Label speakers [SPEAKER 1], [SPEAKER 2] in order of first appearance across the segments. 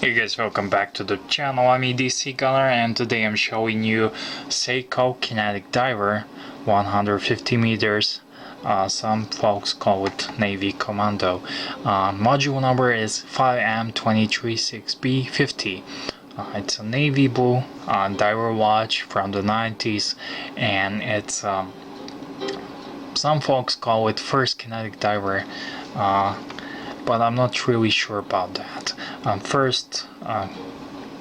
[SPEAKER 1] Hey guys, welcome back to the channel. I'm edcgunner and today I'm showing you Seiko Kinetic Diver 150 meters. Some folks call it Navy Commando. Module number is 5M236B50. It's a navy blue diver watch from the 90s, and it's some folks call it first kinetic diver, but I'm not really sure about that. First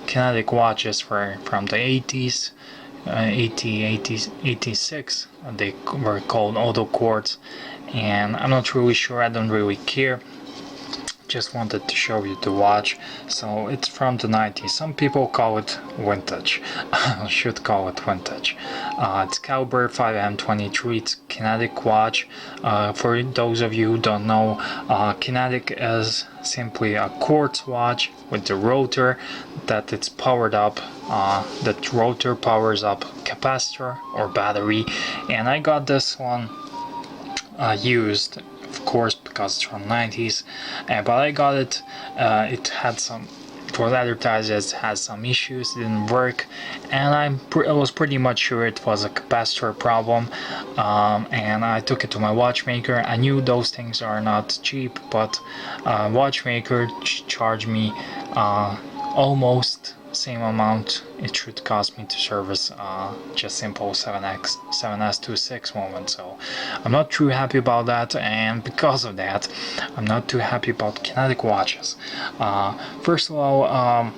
[SPEAKER 1] kinetic watches were from the 80s, 86. They were called auto quartz, and I'm not really sure. I don't really care. Just wanted to show you the watch. So it's from the 90s. Some people call it vintage. I should call it vintage. It's caliber 5M23. It's kinetic watch. For those of you who don't know, kinetic is simply a quartz watch with the rotor that it's powered up. That rotor powers up capacitor or battery, and I got this one used, of course, because it's from 90s, but I got it. It had some, for advertisers, had some issues, it didn't work, and I was pretty much sure it was a capacitor problem, and I took it to my watchmaker. I knew those things are not cheap, but watchmaker charged me almost same amount it should cost me to service just simple 7S26 moment. So I'm not too happy about that, and because of that I'm not too happy about kinetic watches. First of all,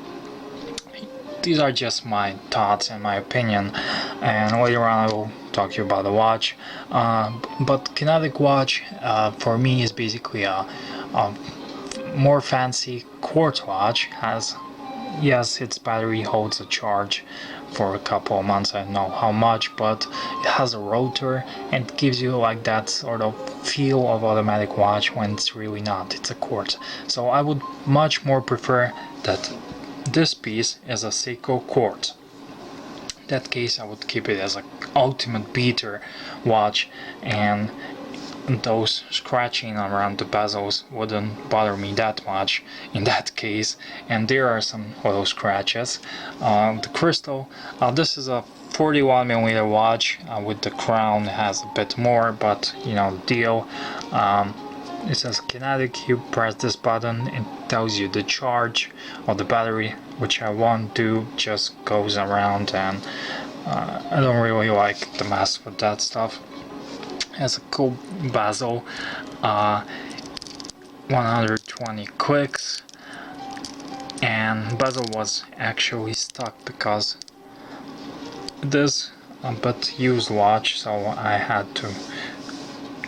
[SPEAKER 1] these are just my thoughts and my opinion, and later on I will talk to you about the watch. But kinetic watch for me is basically a more fancy quartz watch. Yes, its battery holds a charge for a couple of months, I don't know how much, but it has a rotor and it gives you like that sort of feel of automatic watch when it's really not. It's a quartz. So I would much more prefer that this piece is a Seiko quartz. In that case I would keep it as an ultimate beater watch, and those scratching around the bezels wouldn't bother me that much in that case. And there are some little scratches. The crystal, this is a 41mm watch, with the crown has a bit more, but you know the deal. It says kinetic. You press this button, it tells you the charge of the battery, which I won't do, just goes around, and I don't really like the mess with that stuff. Has a cool bezel, 120 clicks, and bezel was actually stuck because this but used watch, so I had to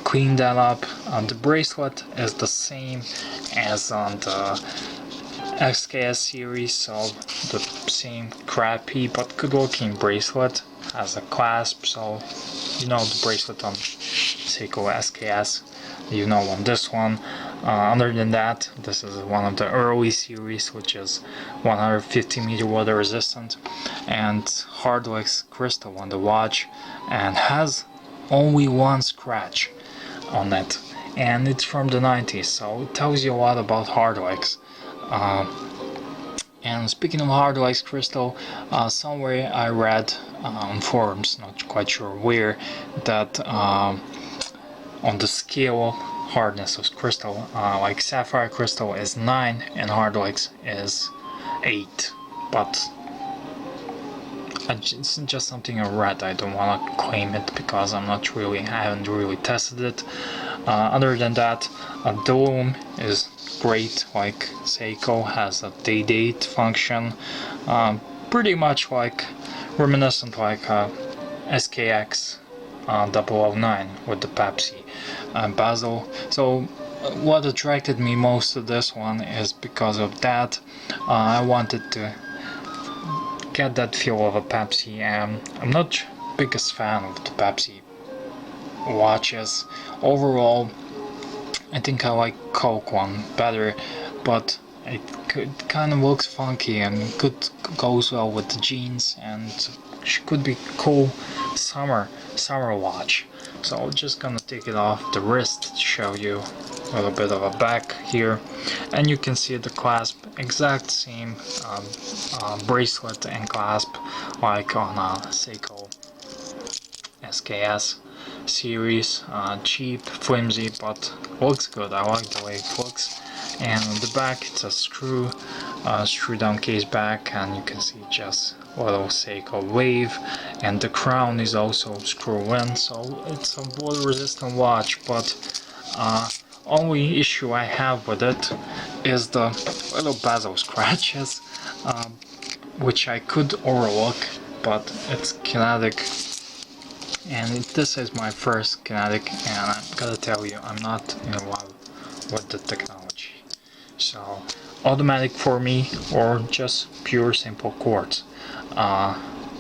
[SPEAKER 1] clean that up. The bracelet is the same as on the XKS series, so the same crappy but good looking bracelet. Has a clasp, so you know the bracelet on Seiko SKS, you know on this one. Other than that, this is one of the early series, which is 150 meter water resistant, and hardlex crystal on the watch, and has only one scratch on it, and it's from the 90s, so it tells you a lot about hardlex. And speaking of hardlex crystal, somewhere I read on forums, not quite sure where, that on the scale of hardness of crystal, like sapphire crystal is 9 and hardlex is 8, but it's just something I read. I don't want to claim it because I haven't really tested it. Other than that, the loom is great, like Seiko, has a date function, pretty much like reminiscent like SKX 009 with the Pepsi bezel. So what attracted me most to this one is because of that. I wanted to get that feel of a Pepsi, and I'm not biggest fan of the Pepsi watches. Overall, I think I like Coke one better, but it kind of looks funky and goes well with the jeans, and could be cool summer watch. So I'm just gonna take it off the wrist to show you a little bit of a back here, and you can see the clasp, exact same bracelet and clasp like on Seiko SKS series. Cheap, flimsy, but looks good. I like the way it looks. And on the back it's a screw down case back, and you can see just little Seiko wave, and the crown is also screw in, so it's a water resistant watch. But only issue I have with it is the little bezel scratches, which I could overlook, but it's Kinetic, and this is my first Kinetic, and I gotta tell you, I'm not in love with the technology. So automatic for me, or just pure simple quartz.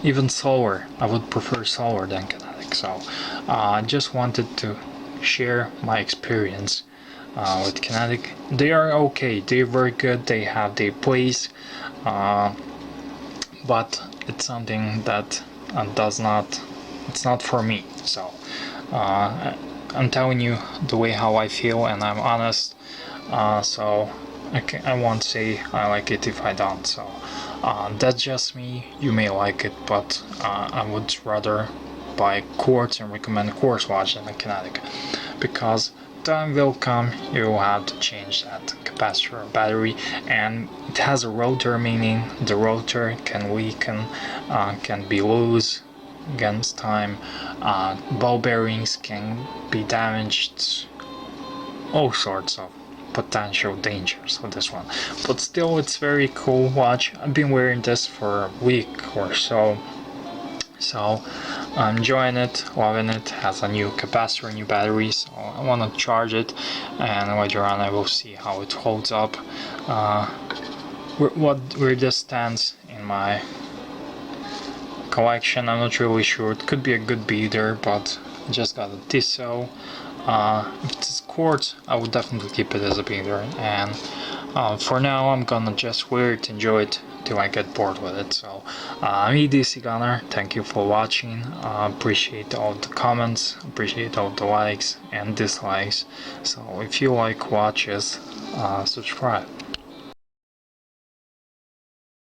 [SPEAKER 1] Even slower, I would prefer slower than Kinetic. So I just wanted to share my experience with Kinetic. They are okay, they're very good, they have their place, but it's something that it's not for me. So I'm telling you the way how I feel, and I'm honest. So I won't say I like it if I don't. So that's just me. You may like it, but I would rather buy quartz and recommend quartz watch than a Kinetic, because time will come you will have to change that capacitor or battery, and it has a rotor, meaning the rotor can weaken, can be loose against time, ball bearings can be damaged, all sorts of potential dangers with this one. But still, it's very cool watch. I've been wearing this for a week or so, so I'm enjoying it, loving it. Has a new capacitor, new battery, so I want to charge it, and later on I will see how it holds up, where this stands in my collection. I'm not really sure. It could be a good beater, but I just got a Tissot. If it's quartz, I would definitely keep it as a beater, and for now I'm gonna just wear it, enjoy it till I get bored with it. So I'm edcgunner, thank you for watching. Appreciate all the comments, appreciate all the likes and dislikes. So if you like watches, subscribe.